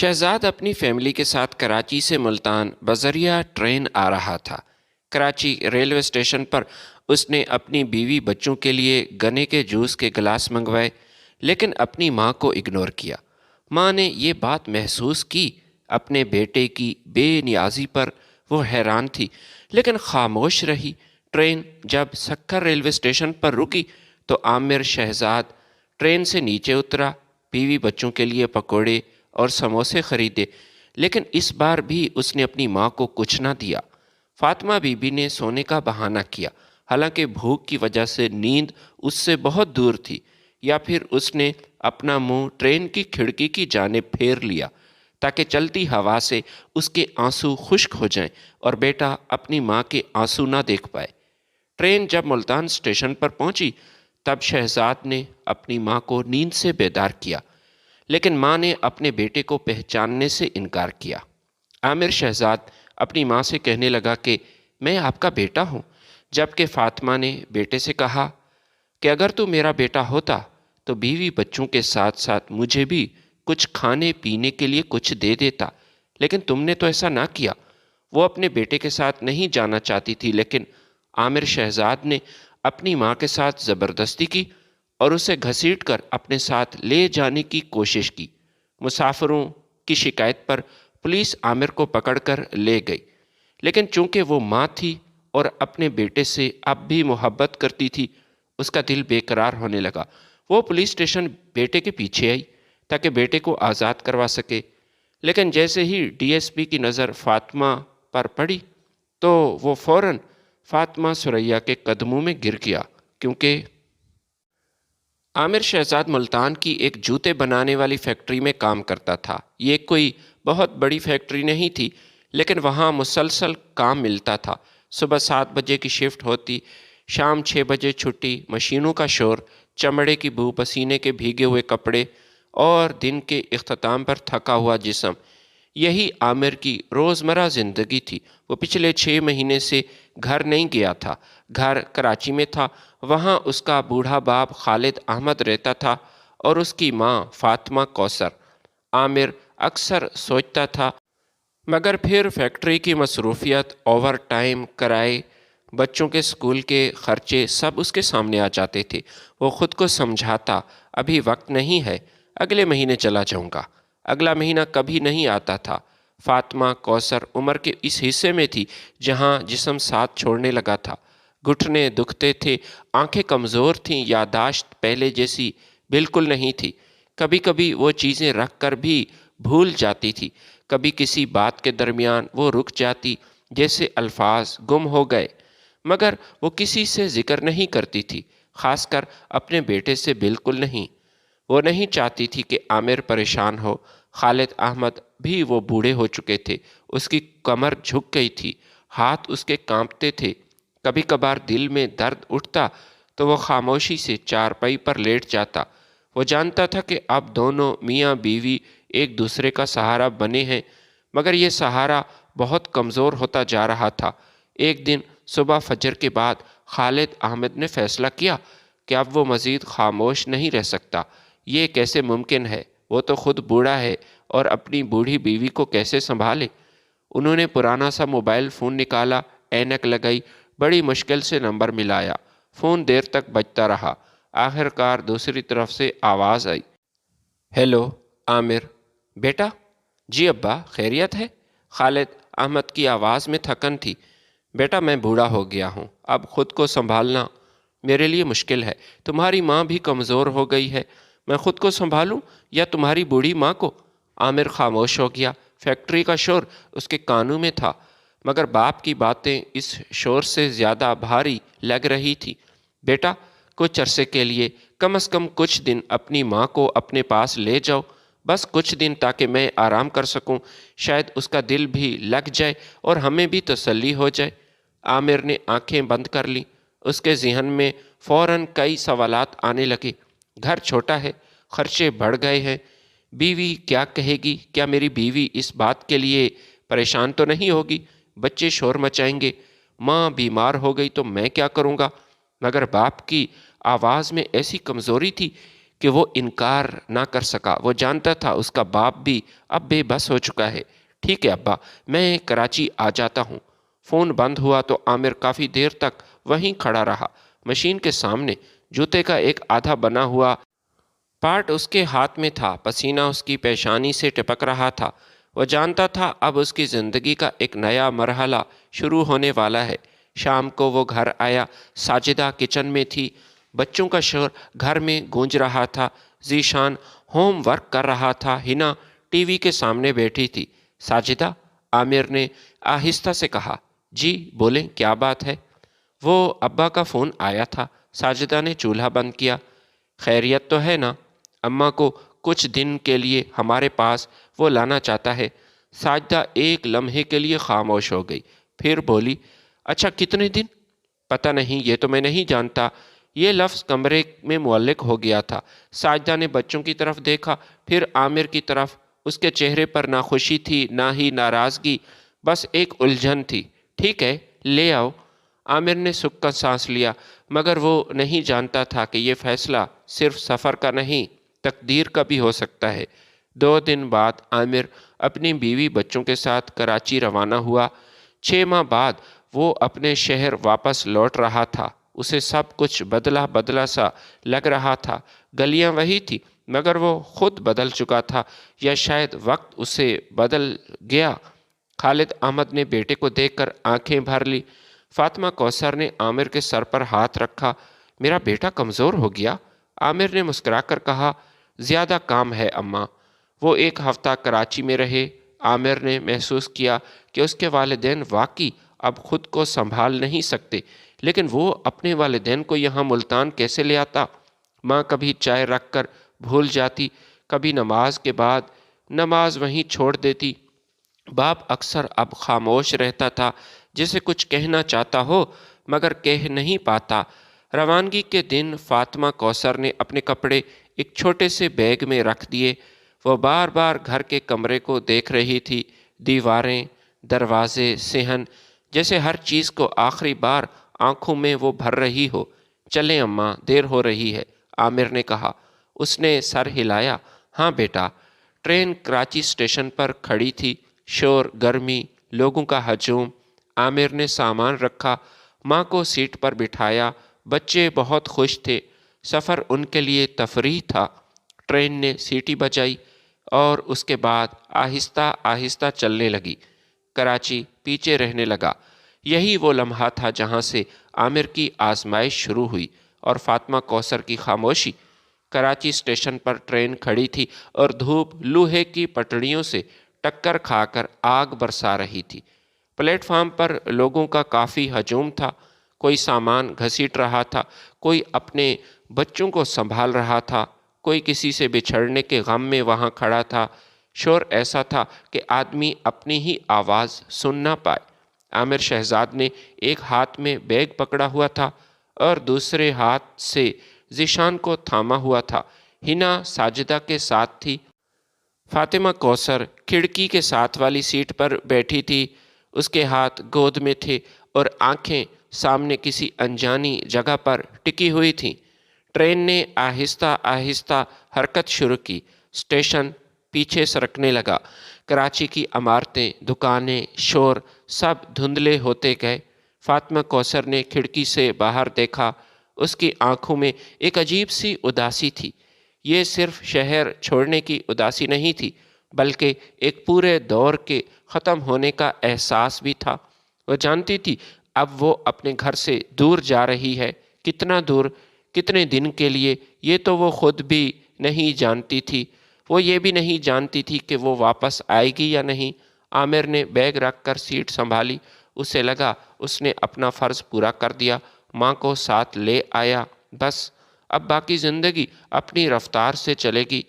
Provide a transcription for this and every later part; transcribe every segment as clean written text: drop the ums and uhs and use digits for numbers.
شہزاد اپنی فیملی کے ساتھ کراچی سے ملتان بذریعہ ٹرین آ رہا تھا۔ کراچی ریلوے اسٹیشن پر اس نے اپنی بیوی بچوں کے لیے گنے کے جوس کے گلاس منگوائے، لیکن اپنی ماں کو اگنور کیا۔ ماں نے یہ بات محسوس کی، اپنے بیٹے کی بے نیازی پر وہ حیران تھی، لیکن خاموش رہی۔ ٹرین جب سکھر ریلوے اسٹیشن پر رکی تو عامر شہزاد ٹرین سے نیچے اترا، بیوی بچوں کے لیے پکوڑے اور سموسے خریدے، لیکن اس بار بھی اس نے اپنی ماں کو کچھ نہ دیا۔ فاطمہ بی بی نے سونے کا بہانہ کیا، حالانکہ بھوک کی وجہ سے نیند اس سے بہت دور تھی، یا پھر اس نے اپنا منہ ٹرین کی کھڑکی کی جانب پھیر لیا تاکہ چلتی ہوا سے اس کے آنسو خشک ہو جائیں اور بیٹا اپنی ماں کے آنسو نہ دیکھ پائے۔ ٹرین جب ملتان اسٹیشن پر پہنچی تب شہزاد نے اپنی ماں کو نیند سے بیدار کیا، لیکن ماں نے اپنے بیٹے کو پہچاننے سے انکار کیا۔ عامر شہزاد اپنی ماں سے کہنے لگا کہ میں آپ کا بیٹا ہوں، جبکہ فاطمہ نے بیٹے سے کہا کہ اگر تو میرا بیٹا ہوتا تو بیوی بچوں کے ساتھ ساتھ مجھے بھی کچھ کھانے پینے کے لیے کچھ دے دیتا، لیکن تم نے تو ایسا نہ کیا۔ وہ اپنے بیٹے کے ساتھ نہیں جانا چاہتی تھی، لیکن عامر شہزاد نے اپنی ماں کے ساتھ زبردستی کی اور اسے گھسیٹ کر اپنے ساتھ لے جانے کی کوشش کی۔ مسافروں کی شکایت پر پولیس عامر کو پکڑ کر لے گئی، لیکن چونکہ وہ ماں تھی اور اپنے بیٹے سے اب بھی محبت کرتی تھی، اس کا دل بے قرار ہونے لگا۔ وہ پولیس اسٹیشن بیٹے کے پیچھے آئی تاکہ بیٹے کو آزاد کروا سکے، لیکن جیسے ہی ڈی ایس پی کی نظر فاطمہ پر پڑی تو وہ فوراً فاطمہ ثریا کے قدموں میں گر گیا، کیونکہ عامر شہزاد ملتان کی ایک جوتے بنانے والی فیکٹری میں کام کرتا تھا۔ یہ کوئی بہت بڑی فیکٹری نہیں تھی، لیکن وہاں مسلسل کام ملتا تھا۔ صبح 7 بجے کی شفٹ ہوتی، شام 6 بجے چھٹی، مشینوں کا شور، چمڑے کی بو، پسینے کے بھیگے ہوئے کپڑے اور دن کے اختتام پر تھکا ہوا جسم، یہی عامر کی روزمرہ زندگی تھی۔ وہ پچھلے 6 مہینے سے گھر نہیں گیا تھا۔ گھر کراچی میں تھا، وہاں اس کا بوڑھا باپ خالد احمد رہتا تھا اور اس کی ماں فاطمہ کوثر۔ عامر اکثر سوچتا تھا، مگر پھر فیکٹری کی مصروفیت، اوور ٹائم، کرائے، بچوں کے سکول کے خرچے سب اس کے سامنے آ جاتے تھے۔ وہ خود کو سمجھاتا، ابھی وقت نہیں ہے، اگلے مہینے چلا جاؤں گا۔ اگلا مہینہ کبھی نہیں آتا تھا۔ فاطمہ کوثر عمر کے اس حصے میں تھی جہاں جسم ساتھ چھوڑنے لگا تھا۔ گھٹنے دکھتے تھے، آنکھیں کمزور تھیں، یادداشت پہلے جیسی بالکل نہیں تھی۔ کبھی کبھی وہ چیزیں رکھ کر بھی بھول جاتی تھی، کبھی کسی بات کے درمیان وہ رک جاتی جیسے الفاظ گم ہو گئے، مگر وہ کسی سے ذکر نہیں کرتی تھی، خاص کر اپنے بیٹے سے بالکل نہیں۔ وہ نہیں چاہتی تھی کہ عامر پریشان ہو۔ خالد احمد بھی وہ بوڑھے ہو چکے تھے، اس کی کمر جھک گئی تھی، ہاتھ اس کے کانپتے تھے۔ کبھی کبھار دل میں درد اٹھتا تو وہ خاموشی سے چارپائی پر لیٹ جاتا۔ وہ جانتا تھا کہ اب دونوں میاں بیوی ایک دوسرے کا سہارا بنے ہیں، مگر یہ سہارا بہت کمزور ہوتا جا رہا تھا۔ ایک دن صبح فجر کے بعد خالد احمد نے فیصلہ کیا کہ اب وہ مزید خاموش نہیں رہ سکتا۔ یہ کیسے ممکن ہے؟ وہ تو خود بوڑھا ہے اور اپنی بوڑھی بیوی کو کیسے سنبھالے؟ انہوں نے پرانا سا موبائل فون نکالا، اینک لگائی، بڑی مشکل سے نمبر ملایا۔ فون دیر تک بجتا رہا۔ آخر کار دوسری طرف سے آواز آئی، ہیلو عامر بیٹا؟ جی ابا، خیریت ہے؟ خالد احمد کی آواز میں تھکن تھی۔ بیٹا، میں بوڑھا ہو گیا ہوں، اب خود کو سنبھالنا میرے لیے مشکل ہے۔ تمہاری ماں بھی کمزور ہو گئی ہے، میں خود کو سنبھالوں یا تمہاری بوڑھی ماں کو؟ عامر خاموش ہو گیا۔ فیکٹری کا شور اس کے کانوں میں تھا، مگر باپ کی باتیں اس شور سے زیادہ بھاری لگ رہی تھی۔ بیٹا، کچھ عرصے کے لیے، کم از کم کچھ دن اپنی ماں کو اپنے پاس لے جاؤ، بس کچھ دن، تاکہ میں آرام کر سکوں، شاید اس کا دل بھی لگ جائے اور ہمیں بھی تسلی ہو جائے۔ عامر نے آنکھیں بند کر لیں۔ اس کے ذہن میں فوراً کئی سوالات آنے لگے۔ گھر چھوٹا ہے، خرچے بڑھ گئے ہیں، بیوی کیا کہے گی؟ کیا میری بیوی اس بات کے لیے پریشان تو نہیں ہوگی؟ بچے شور مچائیں گے، ماں بیمار ہو گئی تو میں کیا کروں گا؟ مگر باپ کی آواز میں ایسی کمزوری تھی کہ وہ انکار نہ کر سکا۔ وہ جانتا تھا اس کا باپ بھی اب بے بس ہو چکا ہے۔ ٹھیک ہے ابا، میں کراچی آ جاتا ہوں۔ فون بند ہوا تو عامر کافی دیر تک وہیں کھڑا رہا، مشین کے سامنے۔ جوتے کا ایک آدھا بنا ہوا پارٹ اس کے ہاتھ میں تھا، پسینہ اس کی پیشانی سے ٹپک رہا تھا۔ وہ جانتا تھا اب اس کی زندگی کا ایک نیا مرحلہ شروع ہونے والا ہے۔ شام کو وہ گھر آیا، ساجدہ کچن میں تھی، بچوں کا شور گھر میں گونج رہا تھا، ذیشان ہوم ورک کر رہا تھا، ہنا ٹی وی کے سامنے بیٹھی تھی۔ ساجدہ، عامر نے آہستہ سے کہا۔ جی بولیں، کیا بات ہے؟ وہ ابا کا فون آیا تھا۔ ساجدہ نے چولہا بند کیا۔ خیریت تو ہے نا؟ اماں کو کچھ دن کے لیے ہمارے پاس وہ لانا چاہتا ہے۔ ساجدہ ایک لمحے کے لیے خاموش ہو گئی، پھر بولی، اچھا کتنے دن؟ پتہ نہیں، یہ تو میں نہیں جانتا۔ یہ لفظ کمرے میں معلق ہو گیا تھا۔ ساجدہ نے بچوں کی طرف دیکھا، پھر عامر کی طرف۔ اس کے چہرے پر نہ خوشی تھی نہ ہی ناراضگی، بس ایک الجھن تھی۔ ٹھیک ہے، لے آؤ۔ عامر نے سکھ کا سانس لیا، مگر وہ نہیں جانتا تھا کہ یہ فیصلہ صرف سفر کا نہیں، تقدیر کا بھی ہو سکتا ہے۔ 2 دن بعد عامر اپنی بیوی بچوں کے ساتھ کراچی روانہ ہوا۔ 6 ماہ بعد وہ اپنے شہر واپس لوٹ رہا تھا۔ اسے سب کچھ بدلا بدلا سا لگ رہا تھا۔ گلیاں وہی تھی، مگر وہ خود بدل چکا تھا، یا شاید وقت اسے بدل گیا۔ خالد احمد نے بیٹے کو دیکھ کر آنکھیں بھر لی۔ فاطمہ کوثر نے عامر کے سر پر ہاتھ رکھا۔ میرا بیٹا کمزور ہو گیا؟ عامر نے مسکرا کر کہا، زیادہ کام ہے اماں۔ وہ 1 ہفتہ کراچی میں رہے۔ عامر نے محسوس کیا کہ اس کے والدین واقعی اب خود کو سنبھال نہیں سکتے، لیکن وہ اپنے والدین کو یہاں ملتان کیسے لے آتا؟ ماں کبھی چائے رکھ کر بھول جاتی، کبھی نماز کے بعد نماز وہیں چھوڑ دیتی۔ باپ اکثر اب خاموش رہتا تھا، جسے کچھ کہنا چاہتا ہو مگر کہہ نہیں پاتا۔ روانگی کے دن فاطمہ کوثر نے اپنے کپڑے ایک چھوٹے سے بیگ میں رکھ دیے۔ وہ بار بار گھر کے کمرے کو دیکھ رہی تھی، دیواریں، دروازے، صحن، جیسے ہر چیز کو آخری بار آنکھوں میں وہ بھر رہی ہو۔ چلیں اماں، دیر ہو رہی ہے، عامر نے کہا۔ اس نے سر ہلایا۔ ہاں بیٹا۔ ٹرین کراچی اسٹیشن پر کھڑی تھی، شور، گرمی، لوگوں کا ہجوم۔ عامر نے سامان رکھا، ماں کو سیٹ پر بٹھایا۔ بچے بہت خوش تھے، سفر ان کے لیے تفریح تھا۔ ٹرین نے سیٹی بجائی اور اس کے بعد آہستہ آہستہ چلنے لگی۔ کراچی پیچھے رہنے لگا۔ یہی وہ لمحہ تھا جہاں سے عامر کی آزمائش شروع ہوئی اور فاطمہ کوثر کی خاموشی۔ کراچی اسٹیشن پر ٹرین کھڑی تھی اور دھوپ لوہے کی پٹڑیوں سے ٹکر کھا کر آگ برسا رہی تھی۔ پلیٹ فارم پر لوگوں کا کافی ہجوم تھا۔ کوئی سامان گھسیٹ رہا تھا، کوئی اپنے بچوں کو سنبھال رہا تھا، کوئی کسی سے بچھڑنے کے غم میں وہاں کھڑا تھا۔ شور ایسا تھا کہ آدمی اپنی ہی آواز سن نہ پائے۔ عامر شہزاد نے ایک ہاتھ میں بیگ پکڑا ہوا تھا اور دوسرے ہاتھ سے ذیشان کو تھاما ہوا تھا۔ ہنا ساجدہ کے ساتھ تھی۔ فاطمہ کوثر کھڑکی کے ساتھ والی سیٹ پر بیٹھی تھی، اس کے ہاتھ گود میں تھے اور آنکھیں سامنے کسی انجانی جگہ پر ٹکی ہوئی تھیں۔ ٹرین نے آہستہ آہستہ حرکت شروع کی۔ اسٹیشن پیچھے سرکنے لگا۔ کراچی کی عمارتیں، دکانیں، شور، سب دھندلے ہوتے گئے۔ فاطمہ کوثر نے کھڑکی سے باہر دیکھا۔ اس کی آنکھوں میں ایک عجیب سی اداسی تھی۔ یہ صرف شہر چھوڑنے کی اداسی نہیں تھی، بلکہ ایک پورے دور کے ختم ہونے کا احساس بھی تھا۔ وہ جانتی تھی اب وہ اپنے گھر سے دور جا رہی ہے۔ کتنا دور، کتنے دن کے لیے، یہ تو وہ خود بھی نہیں جانتی تھی۔ وہ یہ بھی نہیں جانتی تھی کہ وہ واپس آئے گی یا نہیں۔ عامر نے بیگ رکھ کر سیٹ سنبھالی۔ اسے لگا اس نے اپنا فرض پورا کر دیا، ماں کو ساتھ لے آیا، بس اب باقی زندگی اپنی رفتار سے چلے گی۔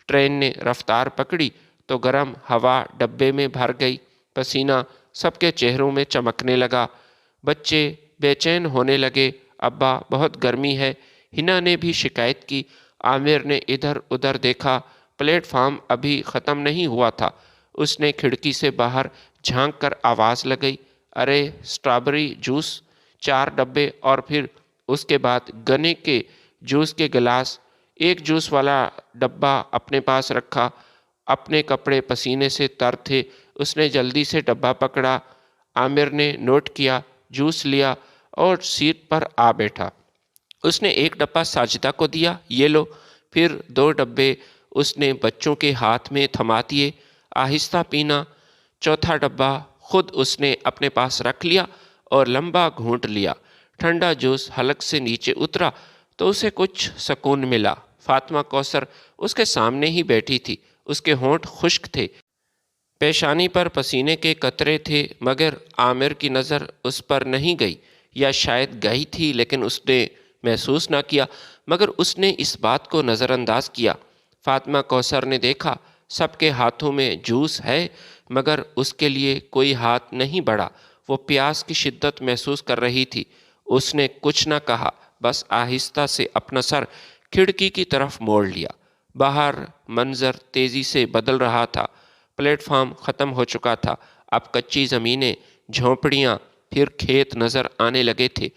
ٹرین نے رفتار پکڑی تو گرم ہوا ڈبے میں بھر گئی، پسینہ سب کے چہروں میں چمکنے لگا۔ بچے بے چین ہونے لگے۔ ابا بہت گرمی ہے، ہنا نے بھی شکایت کی۔ عامر نے ادھر ادھر دیکھا، پلیٹ فارم ابھی ختم نہیں ہوا تھا۔ اس نے کھڑکی سے باہر جھانک کر آواز لگائی، ارے سٹرابری جوس 4 ڈبے، اور پھر اس کے بعد گنے کے جوس کے گلاس۔ ایک جوس والا ڈبہ اپنے پاس رکھا۔ اپنے کپڑے پسینے سے تر تھے۔ اس نے جلدی سے ڈبہ پکڑا۔ عامر نے نوٹ کیا، جوس لیا اور سیٹ پر آ بیٹھا۔ اس نے ایک ڈبہ ساجدہ کو دیا، یہ لو۔ پھر 2 ڈبے اس نے بچوں کے ہاتھ میں تھما دیے۔ آہستہ پینا۔ چوتھا ڈبہ خود اس نے اپنے پاس رکھ لیا اور لمبا گھونٹ لیا۔ ٹھنڈا جوس حلق سے نیچے اترا تو اسے کچھ سکون ملا۔ فاطمہ کوثر اس کے سامنے ہی بیٹھی تھی۔ اس کے ہونٹ خشک تھے، پیشانی پر پسینے کے قطرے تھے، مگر عامر کی نظر اس پر نہیں گئی، یا شاید گئی تھی لیکن اس نے محسوس نہ کیا، مگر اس نے اس بات کو نظر انداز کیا۔ فاطمہ کوثر نے دیکھا سب کے ہاتھوں میں جوس ہے، مگر اس کے لیے کوئی ہاتھ نہیں بڑھا۔ وہ پیاس کی شدت محسوس کر رہی تھی۔ اس نے کچھ نہ کہا، بس آہستہ سے اپنا سر کھڑکی کی طرف موڑ لیا۔ باہر منظر تیزی سے بدل رہا تھا۔ پلیٹ فارم ختم ہو چکا تھا۔ اب کچی زمینیں، جھونپڑیاں، پھر کھیت نظر آنے لگے تھے۔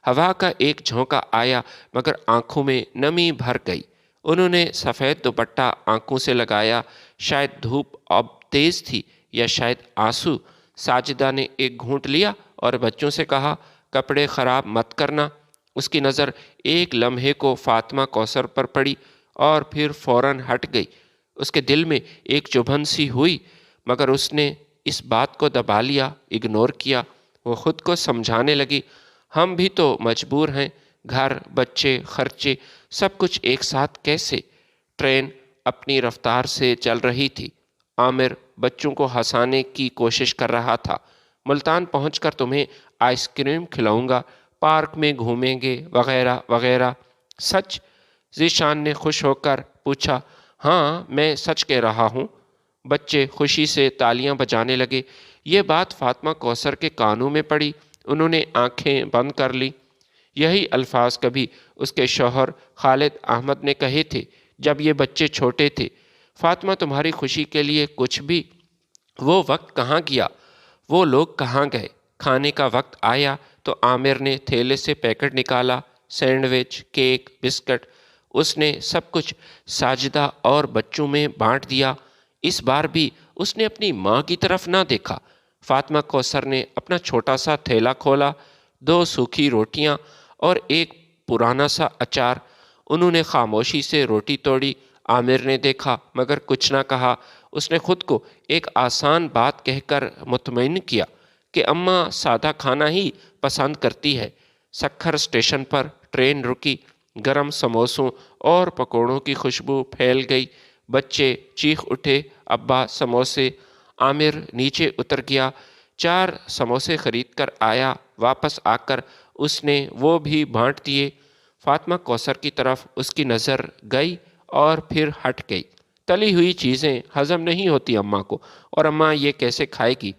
ہوا کا ایک جھونکا آیا مگر آنکھوں میں نمی بھر گئی۔ انہوں نے سفید دوپٹہ آنکھوں سے لگایا۔ شاید دھوپ اب تیز تھی یا شاید آنسو۔ ساجدہ نے ایک گھونٹ لیا اور بچوں سے کہا، کپڑے خراب مت کرنا۔ اس کی نظر ایک لمحے کو فاطمہ کوثر پر پڑی اور پھر فوراً ہٹ گئی۔ اس کے دل میں ایک چبھن سی ہوئی، مگر اس نے اس بات کو دبا لیا، اگنور کیا۔ وہ خود کو سمجھانے لگی، ہم بھی تو مجبور ہیں، گھر، بچے، خرچے، سب کچھ ایک ساتھ کیسے؟ ٹرین اپنی رفتار سے چل رہی تھی۔ عامر بچوں کو ہنسانے کی کوشش کر رہا تھا۔ ملتان پہنچ کر تمہیں آئس کریم کھلاؤں گا، پارک میں گھومیں گے، وغیرہ وغیرہ۔ سچ؟ ذیشان نے خوش ہو کر پوچھا۔ ہاں، میں سچ کہہ رہا ہوں۔ بچے خوشی سے تالیاں بجانے لگے۔ یہ بات فاطمہ کوثر کے کانوں میں پڑی۔ انہوں نے آنکھیں بند کر لی۔ یہی الفاظ کبھی اس کے شوہر خالد احمد نے کہے تھے جب یہ بچے چھوٹے تھے۔ فاطمہ، تمہاری خوشی کے لیے کچھ بھی۔ وہ وقت کہاں گیا؟ وہ لوگ کہاں گئے؟ کھانے کا وقت آیا تو عامر نے تھیلے سے پیکٹ نکالا، سینڈوچ، کیک، بسکٹ۔ اس نے سب کچھ ساجدہ اور بچوں میں بانٹ دیا۔ اس بار بھی اس نے اپنی ماں کی طرف نہ دیکھا۔ فاطمہ کوثر نے اپنا چھوٹا سا تھیلا کھولا، 2 سوکھی روٹیاں اور ایک پرانا سا اچار۔ انہوں نے خاموشی سے روٹی توڑی۔ عامر نے دیکھا مگر کچھ نہ کہا۔ اس نے خود کو ایک آسان بات کہہ کر مطمئن کیا کہ اماں سادہ کھانا ہی پسند کرتی ہے۔ سکھر اسٹیشن پر ٹرین رکی۔ گرم سموسوں اور پکوڑوں کی خوشبو پھیل گئی۔ بچے چیخ اٹھے، ابا سموسے! عامر نیچے اتر گیا، 4 سموسے خرید کر آیا۔ واپس آ کر اس نے وہ بھی بانٹ دیے۔ فاطمہ کوثر کی طرف اس کی نظر گئی اور پھر ہٹ گئی۔ تلی ہوئی چیزیں ہضم نہیں ہوتی اماں کو، اور اماں یہ کیسے کھائے گی؟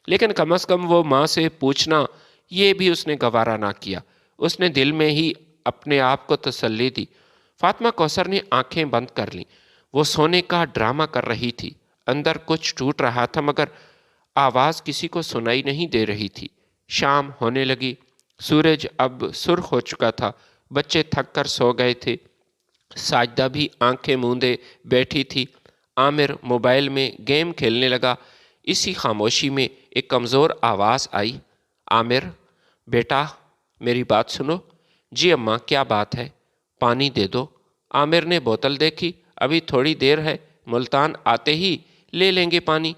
لیکن کم از کم وہ ماں سے پوچھنا، یہ بھی اس نے گوارا نہ کیا۔ اس نے دل میں ہی اپنے آپ کو تسلی دی۔ فاطمہ کوثر نے آنکھیں بند کر لیں۔ وہ سونے کا ڈرامہ کر رہی تھی۔ اندر کچھ ٹوٹ رہا تھا مگر آواز کسی کو سنائی نہیں دے رہی تھی۔ شام ہونے لگی۔ سورج اب سرخ ہو چکا تھا۔ بچے تھک کر سو گئے تھے۔ ساجدہ بھی آنکھیں موندے بیٹھی تھی۔ عامر موبائل میں گیم کھیلنے لگا۔ اسی خاموشی میں ایک کمزور آواز آئی، عامر بیٹا میری بات سنو۔ جی اماں، کیا بات ہے؟ پانی دے دو۔ عامر نے بوتل دیکھی، ابھی تھوڑی دیر ہے، ملتان آتے ہی لے لیں گے پانی۔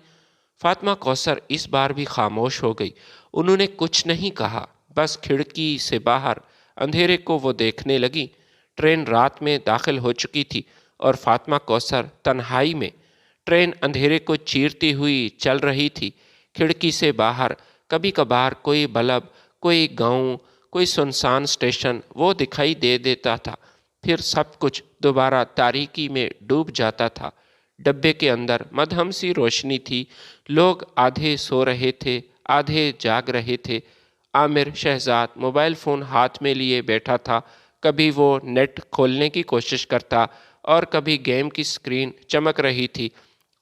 فاطمہ کوثر اس بار بھی خاموش ہو گئی۔ انہوں نے کچھ نہیں کہا، بس کھڑکی سے باہر اندھیرے کو وہ دیکھنے لگی۔ ٹرین رات میں داخل ہو چکی تھی اور فاطمہ کوثر تنہائی میں۔ ٹرین اندھیرے کو چیرتی ہوئی چل رہی تھی۔ کھڑکی سے باہر کبھی کبھار کوئی بلب، کوئی گاؤں، کوئی سنسان اسٹیشن وہ دکھائی دے دیتا تھا، پھر سب کچھ دوبارہ تاریکی میں ڈوب جاتا تھا۔ ڈبے کے اندر مدھم سی روشنی تھی۔ لوگ آدھے سو رہے تھے، آدھے جاگ رہے تھے۔ عامر شہزاد موبائل فون ہاتھ میں لیے بیٹھا تھا۔ کبھی وہ نیٹ کھولنے کی کوشش کرتا اور کبھی گیم کی اسکرین چمک رہی تھی۔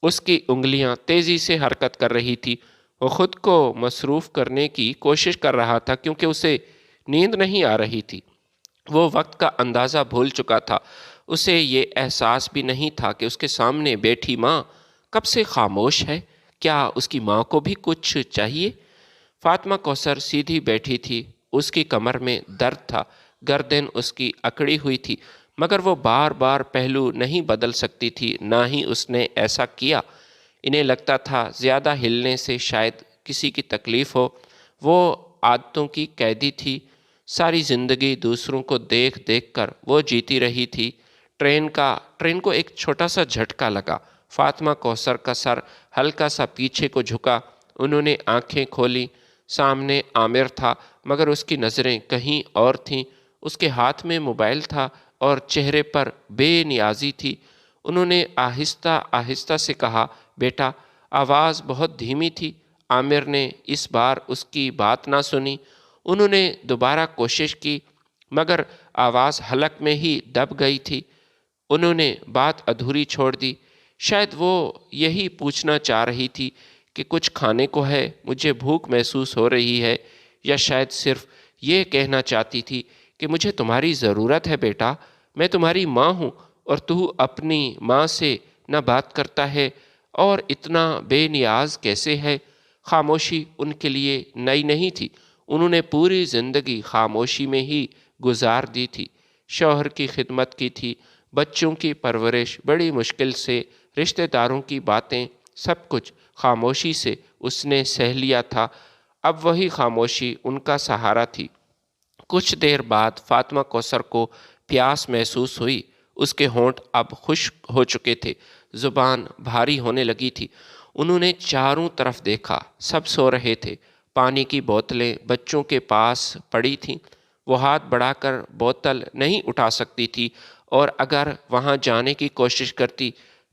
اس کی انگلیاں تیزی سے حرکت کر رہی تھی۔ وہ خود کو مصروف کرنے کی کوشش کر رہا تھا کیونکہ اسے نیند نہیں آ رہی تھی۔ وہ وقت کا اندازہ بھول چکا تھا۔ اسے یہ احساس بھی نہیں تھا کہ اس کے سامنے بیٹھی ماں کب سے خاموش ہے۔ کیا اس کی ماں کو بھی کچھ چاہیے؟ فاطمہ کوثر سیدھی بیٹھی تھی، اس کی کمر میں درد تھا، گردن اس کی اکڑی ہوئی تھی، مگر وہ بار بار پہلو نہیں بدل سکتی تھی، نہ ہی اس نے ایسا کیا۔ انہیں لگتا تھا زیادہ ہلنے سے شاید کسی کی تکلیف ہو۔ وہ عادتوں کی قیدی تھی، ساری زندگی دوسروں کو دیکھ دیکھ کر وہ جیتی رہی تھی۔ ٹرین کو ایک چھوٹا سا جھٹکا لگا، فاطمہ کوثر کا سر ہلکا سا پیچھے کو جھکا، انہوں نے آنکھیں کھولی، سامنے عامر تھا، مگر اس کی نظریں کہیں اور تھیں۔ اس کے ہاتھ میں موبائل تھا اور چہرے پر بے نیازی تھی۔ انہوں نے آہستہ آہستہ سے کہا، بیٹا۔ آواز بہت دھیمی تھی، عامر نے اس بار اس کی بات نہ سنی۔ انہوں نے دوبارہ کوشش کی، مگر آواز حلق میں ہی دب گئی تھی۔ انہوں نے بات ادھوری چھوڑ دی۔ شاید وہ یہی پوچھنا چاہ رہی تھی کہ کچھ کھانے کو ہے، مجھے بھوک محسوس ہو رہی ہے، یا شاید صرف یہ کہنا چاہتی تھی کہ مجھے تمہاری ضرورت ہے بیٹا، میں تمہاری ماں ہوں اور تو اپنی ماں سے نہ بات کرتا ہے اور اتنا بے نیاز کیسے ہے۔ خاموشی ان کے لیے نئی نہیں تھی، انہوں نے پوری زندگی خاموشی میں ہی گزار دی تھی۔ شوہر کی خدمت کی تھی، بچوں کی پرورش بڑی مشکل سے، رشتہ داروں کی باتیں، سب کچھ خاموشی سے اس نے سہ لیا تھا۔ اب وہی خاموشی ان کا سہارا تھی۔ کچھ دیر بعد فاطمہ کوثر کو پیاس محسوس ہوئی، اس کے ہونٹ اب خشک ہو چکے تھے، زبان بھاری ہونے لگی تھی۔ انہوں نے چاروں طرف دیکھا، سب سو رہے تھے، پانی کی بوتلیں بچوں کے پاس پڑی تھیں۔ وہ ہاتھ بڑھا کر بوتل نہیں اٹھا سکتی تھی، اور اگر وہاں جانے کی کوشش کرتی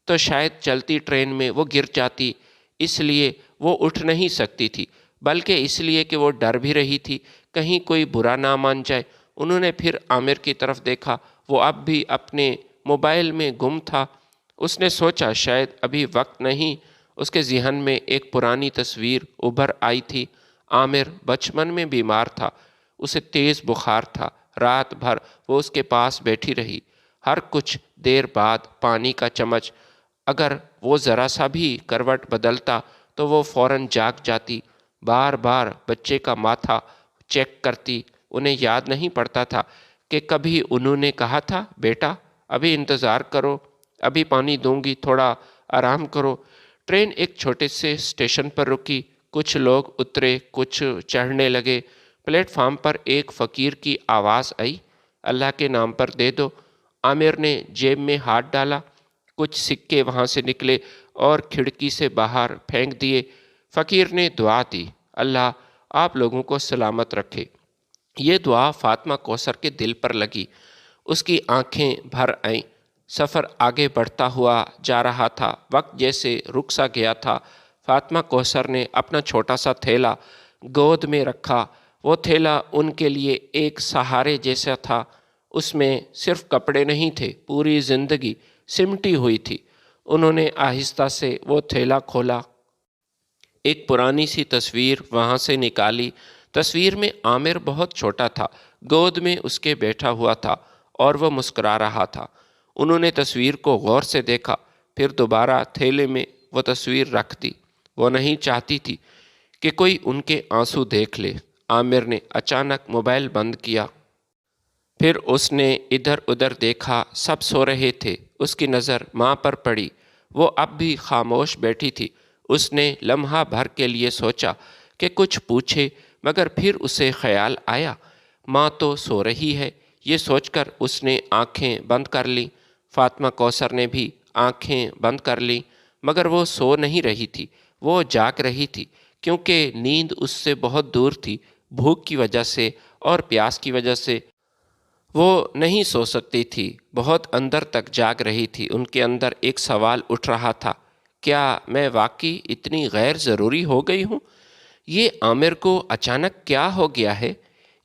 تو شاید چلتی ٹرین میں وہ گر جاتی۔ اس لیے وہ اٹھ نہیں سکتی تھی، بلکہ اس لیے کہ وہ ڈر بھی رہی تھی کہیں کوئی برا نہ مان جائے۔ انہوں نے پھر عامر کی طرف دیکھا، وہ اب بھی اپنے موبائل میں گم تھا۔ اس نے سوچا شاید ابھی وقت نہیں۔ اس کے ذہن میں ایک پرانی تصویر ابھر آئی تھی۔ عامر بچپن میں بیمار تھا، اسے تیز بخار تھا، رات بھر وہ اس کے پاس بیٹھی رہی، ہر کچھ دیر بعد پانی کا چمچ، اگر وہ ذرا سا بھی کروٹ بدلتا تو وہ فوراً جاگ جاتی، بار بار بچے کا ماتھا چیک کرتی۔ انہیں یاد نہیں پڑتا تھا کہ کبھی انہوں نے کہا تھا، بیٹا ابھی انتظار کرو، ابھی پانی دوں گی، تھوڑا آرام کرو۔ ٹرین ایک چھوٹے سے اسٹیشن پر رکی، کچھ لوگ اترے، کچھ چڑھنے لگے۔ پلیٹ فارم پر ایک فقیر کی آواز آئی، اللہ کے نام پر دے دو۔ عامر نے جیب میں ہاتھ ڈالا، کچھ سکے وہاں سے نکلے اور کھڑکی سے باہر پھینک دیے۔ فقیر نے دعا دی، اللہ آپ لوگوں کو سلامت رکھے۔ یہ دعا فاطمہ کوثر کے دل پر لگی، اس کی آنکھیں بھر آئیں۔ سفر آگے بڑھتا ہوا جا رہا تھا، وقت جیسے رک سا گیا تھا۔ فاطمہ کوثر نے اپنا چھوٹا سا تھیلا گود میں رکھا، وہ تھیلا ان کے لیے ایک سہارے جیسا تھا۔ اس میں صرف کپڑے نہیں تھے، پوری زندگی سمٹی ہوئی تھی۔ انہوں نے آہستہ سے وہ تھیلا کھولا، ایک پرانی سی تصویر وہاں سے نکالی۔ تصویر میں عامر بہت چھوٹا تھا، گود میں اس کے بیٹھا ہوا تھا اور وہ مسکرا رہا تھا۔ انہوں نے تصویر کو غور سے دیکھا، پھر دوبارہ تھیلے میں وہ تصویر رکھ دی۔ وہ نہیں چاہتی تھی کہ کوئی ان کے آنسو دیکھ لے۔ عامر نے اچانک موبائل بند کیا، پھر اس نے ادھر ادھر دیکھا، سب سو رہے تھے۔ اس کی نظر ماں پر پڑی، وہ اب بھی خاموش بیٹھی تھی۔ اس نے لمحہ بھر کے لیے سوچا کہ کچھ پوچھے، مگر پھر اسے خیال آیا، ماں تو سو رہی ہے۔ یہ سوچ کر اس نے آنکھیں بند کر لیں۔ فاطمہ کوثر نے بھی آنکھیں بند کر لیں، مگر وہ سو نہیں رہی تھی، وہ جاگ رہی تھی، کیونکہ نیند اس سے بہت دور تھی۔ بھوک کی وجہ سے اور پیاس کی وجہ سے وہ نہیں سو سکتی تھی، بہت اندر تک جاگ رہی تھی۔ ان کے اندر ایک سوال اٹھ رہا تھا، کیا میں واقعی اتنی غیر ضروری ہو گئی ہوں؟ یہ عامر کو اچانک کیا ہو گیا ہے؟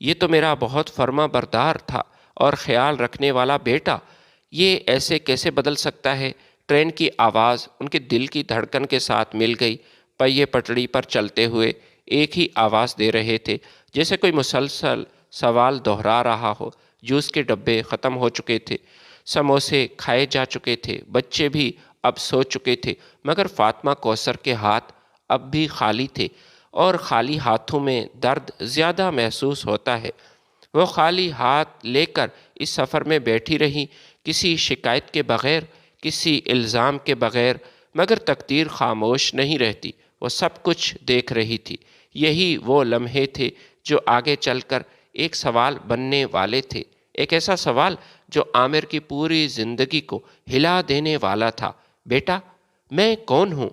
یہ تو میرا بہت فرما بردار تھا اور خیال رکھنے والا بیٹا، یہ ایسے کیسے بدل سکتا ہے؟ ٹرین کی آواز ان کے دل کی دھڑکن کے ساتھ مل گئی۔ پہیے پٹڑی پر چلتے ہوئے ایک ہی آواز دے رہے تھے، جیسے کوئی مسلسل سوال دہرا رہا ہو۔ جوس کے ڈبے ختم ہو چکے تھے، سموسے کھائے جا چکے تھے، بچے بھی اب سو چکے تھے، مگر فاطمہ کوثر کے ہاتھ اب بھی خالی تھے، اور خالی ہاتھوں میں درد زیادہ محسوس ہوتا ہے۔ وہ خالی ہاتھ لے کر اس سفر میں بیٹھی رہی، کسی شکایت کے بغیر، کسی الزام کے بغیر، مگر تقدیر خاموش نہیں رہتی، وہ سب کچھ دیکھ رہی تھی۔ یہی وہ لمحے تھے جو آگے چل کر ایک سوال بننے والے تھے، ایک ایسا سوال جو عامر کی پوری زندگی کو ہلا دینے والا تھا۔ بیٹا، میں کون ہوں؟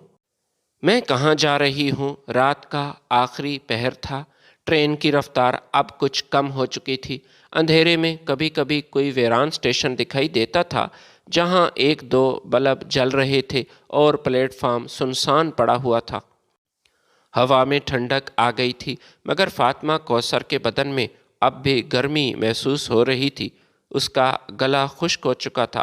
میں کہاں جا رہی ہوں؟ رات کا آخری پہر تھا، ٹرین کی رفتار اب کچھ کم ہو چکی تھی۔ اندھیرے میں کبھی کبھی کوئی ویران اسٹیشن دکھائی دیتا تھا جہاں ایک دو بلب جل رہے تھے اور پلیٹ فارم سنسان پڑا ہوا تھا۔ ہوا میں ٹھنڈک آ گئی تھی، مگر فاطمہ کوثر کے بدن میں اب بھی گرمی محسوس ہو رہی تھی۔ اس کا گلا خشک ہو چکا تھا،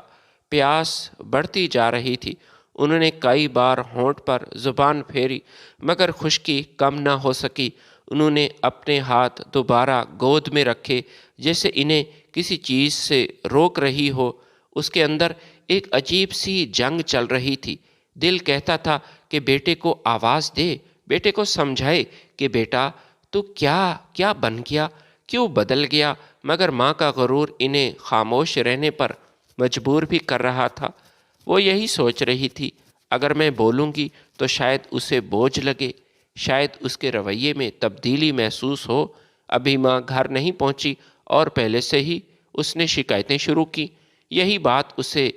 پیاس بڑھتی جا رہی تھی۔ انہوں نے کئی بار ہونٹ پر زبان پھیری، مگر خشکی کم نہ ہو سکی۔ انہوں نے اپنے ہاتھ دوبارہ گود میں رکھے، جیسے انہیں کسی چیز سے روک رہی ہو۔ اس کے اندر ایک عجیب سی جنگ چل رہی تھی۔ دل کہتا تھا کہ بیٹے کو آواز دے، بیٹے کو سمجھائے کہ بیٹا تو کیا بن گیا، کیوں بدل گیا، مگر ماں کا غرور انہیں خاموش رہنے پر مجبور بھی کر رہا تھا۔ وہ یہی سوچ رہی تھی، اگر میں بولوں گی تو شاید اسے بوجھ لگے، شاید اس کے رویے میں تبدیلی محسوس ہو۔ ابھی ماں گھر نہیں پہنچی اور پہلے سے ہی اس نے شکایتیں شروع کی۔ یہی بات اسے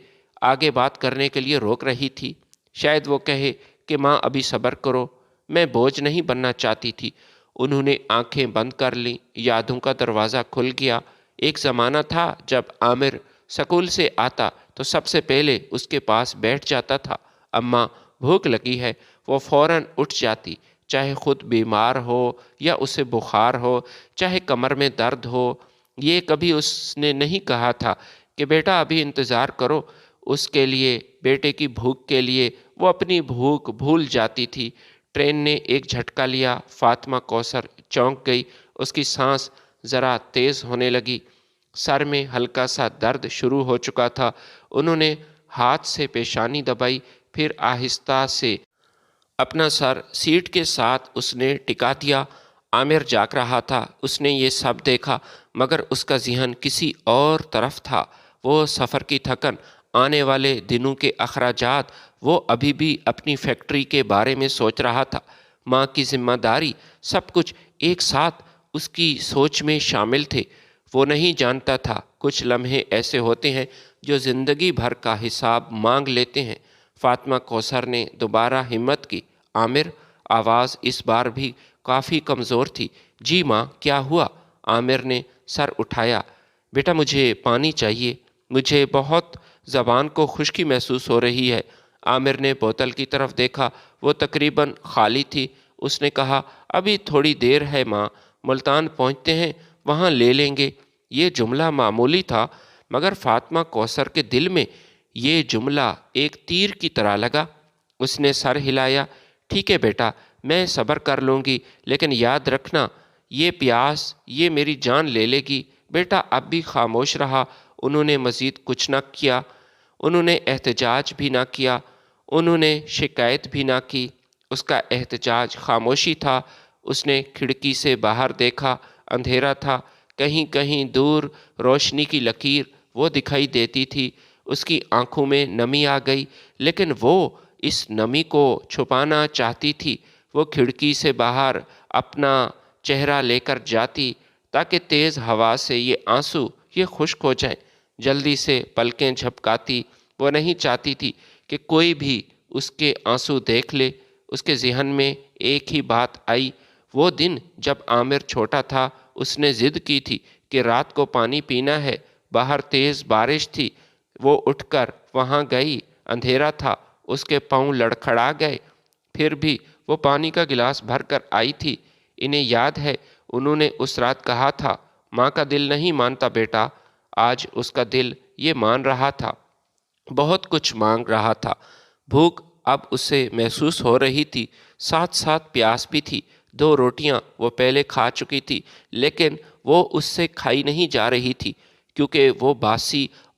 آگے بات کرنے کے لیے روک رہی تھی۔ شاید وہ کہے کہ ماں ابھی صبر کرو، میں بوجھ نہیں بننا چاہتی تھی۔ انہوں نے آنکھیں بند کر لیں، یادوں کا دروازہ کھل گیا۔ ایک زمانہ تھا جب عامر سکول سے آتا تو سب سے پہلے اس کے پاس بیٹھ جاتا تھا۔ اماں بھوک لگی ہے، وہ فوراً اٹھ جاتی، چاہے خود بیمار ہو یا اسے بخار ہو، چاہے کمر میں درد ہو۔ یہ کبھی اس نے نہیں کہا تھا کہ بیٹا ابھی انتظار کرو۔ اس کے لیے، بیٹے کی بھوک کے لیے وہ اپنی بھوک بھول جاتی تھی۔ ٹرین نے ایک جھٹکا لیا، فاطمہ کوثر چونک گئی، اس کی سانس ذرا تیز ہونے لگی، سر میں ہلکا سا درد شروع ہو چکا تھا۔ انہوں نے ہاتھ سے پیشانی دبائی، پھر آہستہ سے اپنا سر سیٹ کے ساتھ اس نے ٹکا دیا۔ عامر جاگ رہا تھا، اس نے یہ سب دیکھا، مگر اس کا ذہن کسی اور طرف تھا۔ وہ سفر کی تھکن، آنے والے دنوں کے اخراجات، وہ ابھی بھی اپنی فیکٹری کے بارے میں سوچ رہا تھا۔ ماں کی ذمہ داری، سب کچھ ایک ساتھ اس کی سوچ میں شامل تھے۔ وہ نہیں جانتا تھا کچھ لمحے ایسے ہوتے ہیں جو زندگی بھر کا حساب مانگ لیتے ہیں۔ فاطمہ کوثر نے دوبارہ ہمت کی۔ عامر، آواز اس بار بھی کافی کمزور تھی۔ جی ماں، کیا ہوا؟ عامر نے سر اٹھایا۔ بیٹا مجھے پانی چاہیے، مجھے بہت زبان کو خشکی محسوس ہو رہی ہے۔ عامر نے بوتل کی طرف دیکھا، وہ تقریباً خالی تھی۔ اس نے کہا ابھی تھوڑی دیر ہے ماں، ملتان پہنچتے ہیں وہاں لے لیں گے۔ یہ جملہ معمولی تھا، مگر فاطمہ کوثر کے دل میں یہ جملہ ایک تیر کی طرح لگا۔ اس نے سر ہلایا۔ ٹھیک ہے بیٹا، میں صبر کر لوں گی، لیکن یاد رکھنا یہ پیاس یہ میری جان لے لے گی۔ بیٹا اب بھی خاموش رہا۔ انہوں نے مزید کچھ نہ کیا، انہوں نے احتجاج بھی نہ کیا، انہوں نے شکایت بھی نہ کی۔ اس کا احتجاج خاموشی تھا۔ اس نے کھڑکی سے باہر دیکھا، اندھیرا تھا، کہیں کہیں دور روشنی کی لکیر وہ دکھائی دیتی تھی۔ اس کی آنکھوں میں نمی آ گئی، لیکن وہ اس نمی کو چھپانا چاہتی تھی۔ وہ کھڑکی سے باہر اپنا چہرہ لے کر جاتی تاکہ تیز ہوا سے یہ آنسو یہ خشک ہو جائیں۔ جلدی سے پلکیں جھپکاتی، وہ نہیں چاہتی تھی کہ کوئی بھی اس کے آنسو دیکھ لے۔ اس کے ذہن میں ایک ہی بات آئی، وہ دن جب عامر چھوٹا تھا، اس نے ضد کی تھی کہ رات کو پانی پینا ہے۔ باہر تیز بارش تھی، وہ اٹھ کر وہاں گئی، اندھیرا تھا، اس کے پاؤں لڑکھڑا گئے، پھر بھی وہ پانی کا گلاس بھر کر آئی تھی۔ انہیں یاد ہے انہوں نے اس رات کہا تھا، ماں کا دل نہیں مانتا بیٹا۔ آج اس کا دل یہ مان رہا تھا، بہت کچھ مانگ رہا تھا۔ بھوک اب اسے محسوس ہو رہی تھی، ساتھ ساتھ پیاس بھی تھی۔ 2 روٹیاں وہ پہلے کھا چکی تھی، لیکن وہ اس سے کھائی نہیں جا رہی تھی، کیونکہ وہ باسی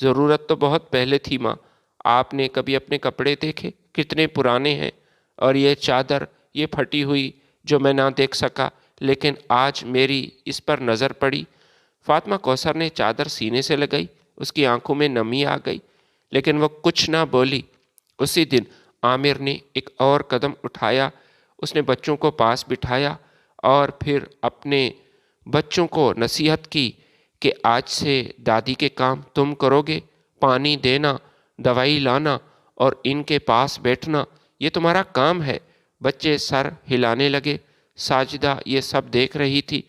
ضرورت تو بہت پہلے تھی ماں، آپ نے کبھی اپنے کپڑے دیکھے کتنے پرانے ہیں، اور یہ چادر یہ پھٹی ہوئی جو میں نہ دیکھ سکا، لیکن آج میری اس پر نظر پڑی۔ فاطمہ کوثر نے چادر سینے سے لگائی، اس کی آنکھوں میں نمی آ گئی، لیکن وہ کچھ نہ بولی۔ اسی دن عامر نے ایک اور قدم اٹھایا، اس نے بچوں کو پاس بٹھایا اور پھر اپنے بچوں کو نصیحت کی کہ آج سے دادی کے کام تم کرو گے، پانی دینا، دوائی لانا اور ان کے پاس بیٹھنا، یہ تمہارا کام ہے۔ بچے سر ہلانے لگے۔ ساجدہ یہ سب دیکھ رہی تھی۔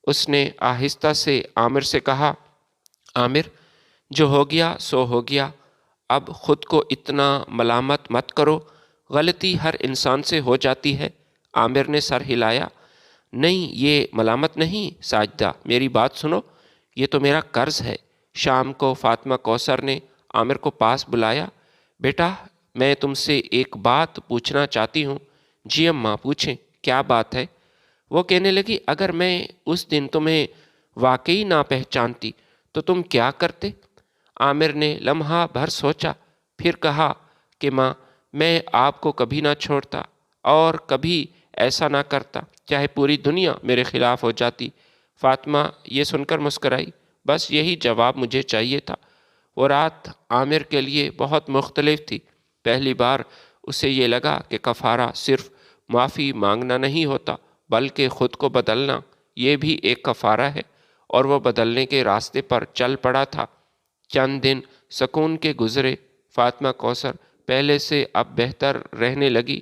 اس نے آہستہ سے عامر سے کہا، عامر، جو ہو گیا سو ہو گیا، اب خود کو اتنا ملامت مت کرو، غلطی ہر انسان سے ہو جاتی ہے۔ عامر نے سر ہلایا، نہیں یہ ملامت نہیں ساجدہ، میری بات سنو، یہ تو میرا قرض ہے۔ شام کو فاطمہ کوثر نے عامر کو پاس بلایا، بیٹا میں تم سے ایک بات پوچھنا چاہتی ہوں۔ جی اماں پوچھیں، کیا بات ہے؟ وہ کہنے لگی، اگر میں اس دن تمہیں واقعی نہ پہچانتی تو تم کیا کرتے؟ عامر نے لمحہ بھر سوچا، پھر کہا کہ ماں میں آپ کو کبھی نہ چھوڑتا اور کبھی ایسا نہ کرتا چاہے پوری دنیا میرے خلاف ہو جاتی۔ فاطمہ یہ سن کر مسکرائی، بس یہی جواب مجھے چاہیے تھا۔ وہ رات عامر کے لیے بہت مختلف تھی۔ پہلی بار اسے یہ لگا کہ کفارہ صرف معافی مانگنا نہیں ہوتا، بلکہ خود کو بدلنا یہ بھی ایک کفارہ ہے، اور وہ بدلنے کے راستے پر چل پڑا تھا۔ چند دن سکون کے گزرے۔ فاطمہ کوثر پہلے سے اب بہتر رہنے لگی،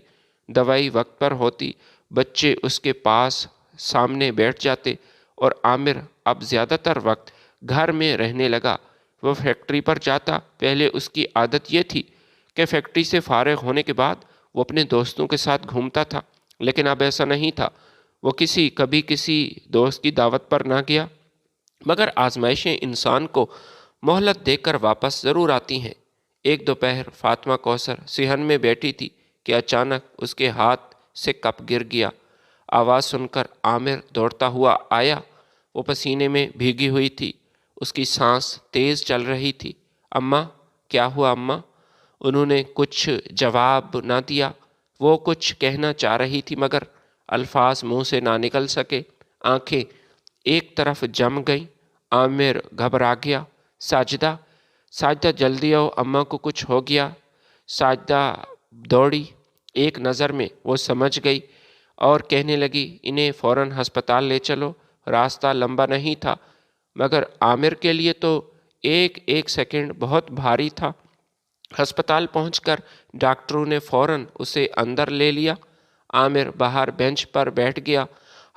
دوائی وقت پر ہوتی، بچے اس کے پاس سامنے بیٹھ جاتے، اور عامر اب زیادہ تر وقت گھر میں رہنے لگا۔ وہ فیکٹری پر جاتا۔ پہلے اس کی عادت یہ تھی کہ فیکٹری سے فارغ ہونے کے بعد وہ اپنے دوستوں کے ساتھ گھومتا تھا، لیکن اب ایسا نہیں تھا۔ وہ کبھی کسی دوست کی دعوت پر نہ گیا، مگر آزمائشیں انسان کو مہلت دے کر واپس ضرور آتی ہیں۔ ایک دوپہر فاطمہ کوثر صحن میں بیٹھی تھی کہ اچانک اس کے ہاتھ سے کپ گر گیا۔ آواز سن کر عامر دوڑتا ہوا آیا۔ وہ پسینے میں بھیگی ہوئی تھی، اس کی سانس تیز چل رہی تھی۔ اماں کیا ہوا اماں؟ انہوں نے کچھ جواب نہ دیا۔ وہ کچھ کہنا چاہ رہی تھی مگر الفاظ منہ سے نہ نکل سکے۔ آنکھیں ایک طرف جم گئیں۔ عامر گھبرا گیا۔ ساجدہ، ساجدہ جلدی آؤ، اماں کو کچھ ہو گیا۔ ساجدہ دوڑی۔ ایک نظر میں وہ سمجھ گئی اور کہنے لگی، انہیں فوراً ہسپتال لے چلو۔ راستہ لمبا نہیں تھا، مگر عامر کے لیے تو ایک ایک سیکنڈ بہت بھاری تھا۔ ہسپتال پہنچ کر ڈاکٹروں نے فوراً اسے اندر لے لیا۔ عامر باہر بینچ پر بیٹھ گیا۔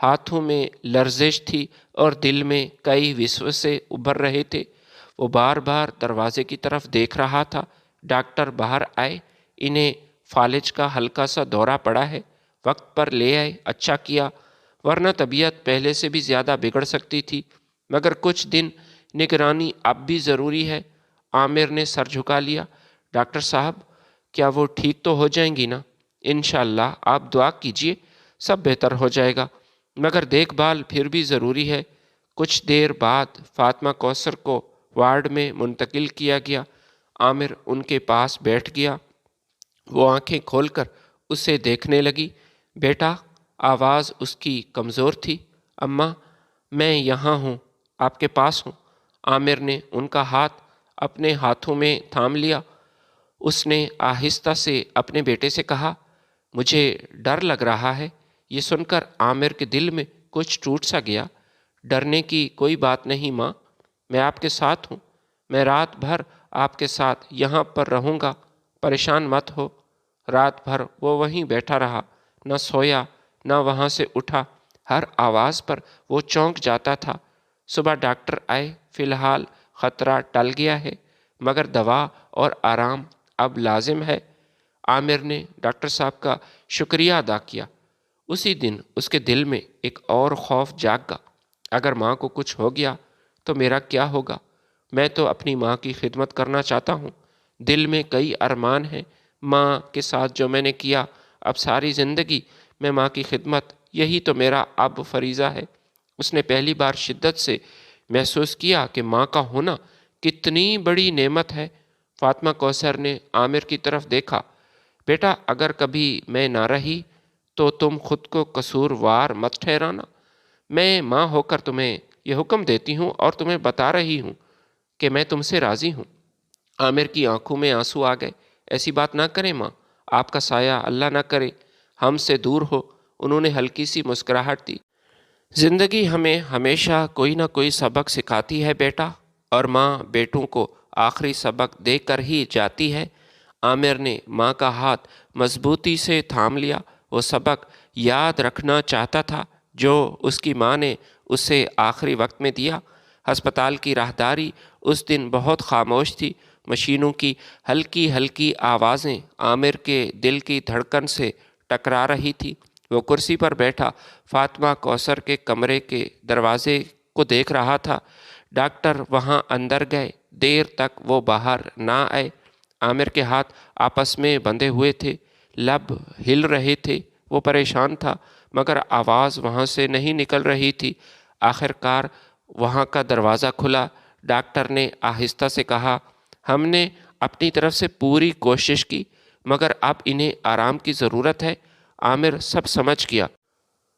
ہاتھوں میں لرزش تھی اور دل میں کئی وسوسے ابھر رہے تھے۔ وہ بار بار دروازے کی طرف دیکھ رہا تھا۔ ڈاکٹر باہر آئے، انہیں فالج کا ہلکا سا دورہ پڑا ہے، وقت پر لے آئے، اچھا کیا، ورنہ طبیعت پہلے سے بھی زیادہ بگڑ سکتی تھی، مگر کچھ دن نگرانی اب بھی ضروری ہے۔ عامر نے سر جھکا لیا۔ ڈاکٹر صاحب، کیا وہ ٹھیک تو ہو جائیں گی نا؟ انشاءاللہ آپ دعا کیجئے، سب بہتر ہو جائے گا، مگر دیکھ بھال پھر بھی ضروری ہے۔ کچھ دیر بعد فاطمہ کوثر کو وارڈ میں منتقل کیا گیا۔ عامر ان کے پاس بیٹھ گیا۔ وہ آنکھیں کھول کر اسے دیکھنے لگی۔ بیٹا، آواز اس کی کمزور تھی۔ اماں میں یہاں ہوں، آپ کے پاس ہوں۔ عامر نے ان کا ہاتھ اپنے ہاتھوں میں تھام لیا۔ اس نے آہستہ سے اپنے بیٹے سے کہا، مجھے ڈر لگ رہا ہے۔ یہ سن کر عامر کے دل میں کچھ ٹوٹ سا گیا۔ ڈرنے کی کوئی بات نہیں ماں، میں آپ کے ساتھ ہوں، میں رات بھر آپ کے ساتھ یہاں پر رہوں گا، پریشان مت ہو۔ رات بھر وہ وہیں بیٹھا رہا، نہ سویا نہ وہاں سے اٹھا۔ ہر آواز پر وہ چونک جاتا تھا۔ صبح ڈاکٹر آئے، فی الحال خطرہ ٹل گیا ہے، مگر دوا اور آرام اب لازم ہے۔ عامر نے ڈاکٹر صاحب کا شکریہ ادا کیا۔ اسی دن اس کے دل میں ایک اور خوف جاگا، اگر ماں کو کچھ ہو گیا تو میرا کیا ہوگا؟ میں تو اپنی ماں کی خدمت کرنا چاہتا ہوں، دل میں کئی ارمان ہیں ماں کے ساتھ جو میں نے کیا، اب ساری زندگی میں ماں کی خدمت، یہی تو میرا اب فریضہ ہے۔ اس نے پہلی بار شدت سے محسوس کیا کہ ماں کا ہونا کتنی بڑی نعمت ہے۔ فاطمہ کوثر نے عامر کی طرف دیکھا۔ بیٹا، اگر کبھی میں نہ رہی تو تم خود کو قصوروار مت ٹھہرانا۔ میں ماں ہو کر تمہیں یہ حکم دیتی ہوں اور تمہیں بتا رہی ہوں کہ میں تم سے راضی ہوں۔ عامر کی آنکھوں میں آنسو آ گئے۔ ایسی بات نہ کریں ماں، آپ کا سایہ اللہ نہ کرے ہم سے دور ہو۔ انہوں نے ہلکی سی مسکراہٹ دی۔ زندگی ہمیں ہمیشہ کوئی نہ کوئی سبق سکھاتی ہے بیٹا، اور ماں بیٹوں کو آخری سبق دے کر ہی جاتی ہے۔ عامر نے ماں کا ہاتھ مضبوطی سے تھام لیا۔ وہ سبق یاد رکھنا چاہتا تھا جو اس کی ماں نے اسے آخری وقت میں دیا۔ ہسپتال کی راہداری اس دن بہت خاموش تھی۔ مشینوں کی ہلکی ہلکی آوازیں عامر کے دل کی دھڑکن سے ٹکرا رہی تھی۔ وہ کرسی پر بیٹھا فاطمہ کوثر کے کمرے کے دروازے کو دیکھ رہا تھا۔ ڈاکٹر وہاں اندر گئے، دیر تک وہ باہر نہ آئے۔ عامر کے ہاتھ آپس میں بندھے ہوئے تھے، لب ہل رہے تھے۔ وہ پریشان تھا مگر آواز وہاں سے نہیں نکل رہی تھی۔ آخر کار وہاں کا دروازہ کھلا۔ ڈاکٹر نے آہستہ سے کہا، ہم نے اپنی طرف سے پوری کوشش کی مگر اب انہیں آرام کی ضرورت ہے۔ عامر سب سمجھ گیا۔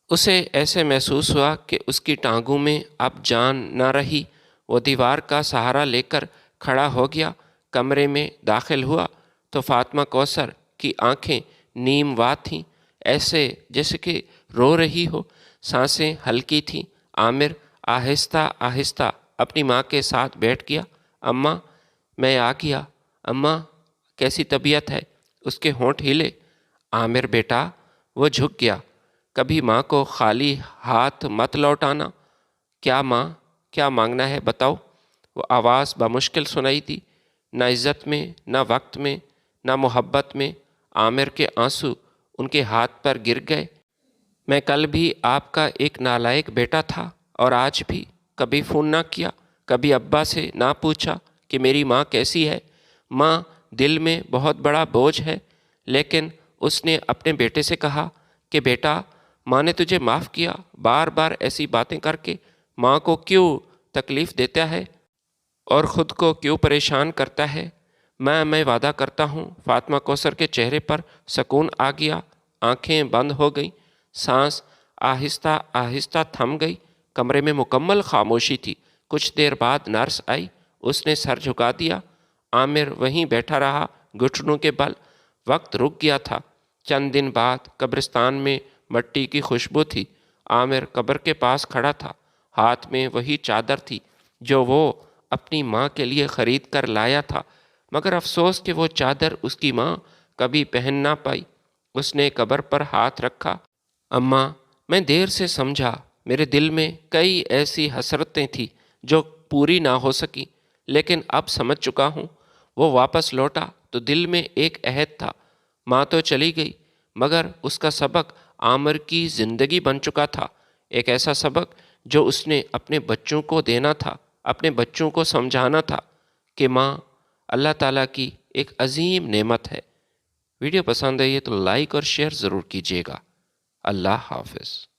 اسے ایسے محسوس ہوا کہ اس کی ٹانگوں میں اب جان نہ رہی۔ وہ دیوار کا سہارا لے کر کھڑا ہو گیا۔ کمرے میں داخل ہوا تو فاطمہ کوثر کی آنکھیں نیم وا تھیں، ایسے جیسے کہ رو رہی ہو۔ سانسیں ہلکی تھیں۔ عامر آہستہ آہستہ اپنی ماں کے ساتھ بیٹھ گیا۔ اماں، میں آ گیا۔ اماں، کیسی طبیعت ہے؟ اس کے ہونٹ ہلے۔ عامر بیٹا، وہ جھک گیا۔ کبھی ماں کو خالی ہاتھ مت لوٹانا۔ کیا ماں، کیا مانگنا ہے بتاؤ؟ وہ آواز بمشکل سنائی دی۔ نہ عزت میں، نہ وقت میں، نہ محبت میں۔ عامر کے آنسو ان کے ہاتھ پر گر گئے۔ میں کل بھی آپ کا ایک نالائق بیٹا تھا اور آج بھی۔ کبھی فون نہ کیا، کبھی ابا سے نہ پوچھا کہ میری ماں کیسی ہے۔ ماں دل میں بہت بڑا بوجھ ہے۔ لیکن اس نے اپنے بیٹے سے کہا کہ بیٹا، ماں نے تجھے معاف کیا۔ بار بار ایسی باتیں کر کے ماں کو کیوں تکلیف دیتا ہے اور خود کو کیوں پریشان کرتا ہے؟ میں وعدہ کرتا ہوں۔ فاطمہ کوثر کے چہرے پر سکون آ گیا۔ آنکھیں بند ہو گئیں۔ سانس آہستہ آہستہ تھم گئی۔ کمرے میں مکمل خاموشی تھی۔ کچھ دیر بعد نرس آئی۔ اس نے سر جھکا دیا۔ عامر وہیں بیٹھا رہا، گھٹنوں کے بل۔ وقت رک گیا تھا۔ چند دن بعد قبرستان میں مٹی کی خوشبو تھی۔ عامر قبر کے پاس کھڑا تھا۔ ہاتھ میں وہی چادر تھی جو وہ اپنی ماں کے لیے خرید کر لایا تھا، مگر افسوس کہ وہ چادر اس کی ماں کبھی پہن نہ پائی۔ اس نے قبر پر ہاتھ رکھا۔ اماں، میں دیر سے سمجھا۔ میرے دل میں کئی ایسی حسرتیں تھیں جو پوری نہ ہو سکیں، لیکن اب سمجھ چکا ہوں۔ وہ واپس لوٹا تو دل میں ایک عہد تھا۔ ماں تو چلی گئی مگر اس کا سبق عامر کی زندگی بن چکا تھا۔ ایک ایسا سبق جو اس نے اپنے بچوں کو دینا تھا، اپنے بچوں کو سمجھانا تھا کہ ماں اللہ تعالیٰ کی ایک عظیم نعمت ہے۔ ویڈیو پسند آئی ہے تو لائک اور شیئر ضرور کیجیے گا۔ اللہ حافظ۔